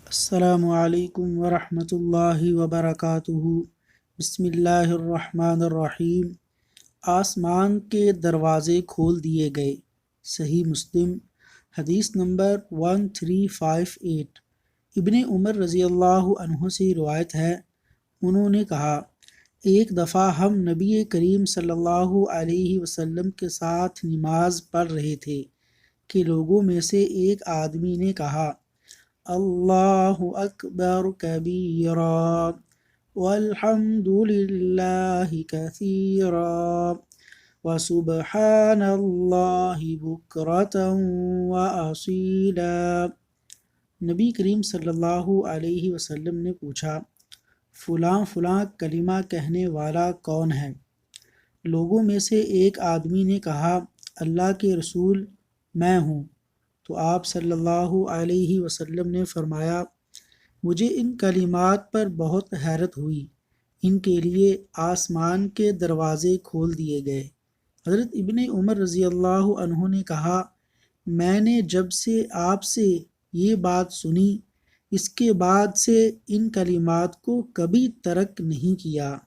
السلام علیکم ورحمۃ اللہ وبرکاتہ۔ بسم اللہ الرحمن الرحیم۔ آسمان کے دروازے کھول دیے گئے۔ صحیح مسلم حدیث نمبر 1358۔ ابن عمر رضی اللہ عنہ سے روایت ہے، انہوں نے کہا، ایک دفعہ ہم نبی کریم صلی اللہ علیہ وسلم کے ساتھ نماز پڑھ رہے تھے کہ لوگوں میں سے ایک آدمی نے کہا، اللہ اکبر کبیرا والحمد للہ کثیرا وسبحان اللہ بکرۃ واصیلا۔ نبی کریم صلی اللہ علیہ وسلم نے پوچھا، فلاں فلاں کلمہ کہنے والا کون ہے؟ لوگوں میں سے ایک آدمی نے کہا، اللہ کے رسول، میں ہوں۔ تو آپ صلی اللہ علیہ وسلم نے فرمایا، مجھے ان کلمات پر بہت حیرت ہوئی، ان کے لیے آسمان کے دروازے کھول دیے گئے۔ حضرت ابن عمر رضی اللہ عنہ نے کہا، میں نے جب سے آپ سے یہ بات سنی، اس کے بعد سے ان کلمات کو کبھی ترک نہیں کیا۔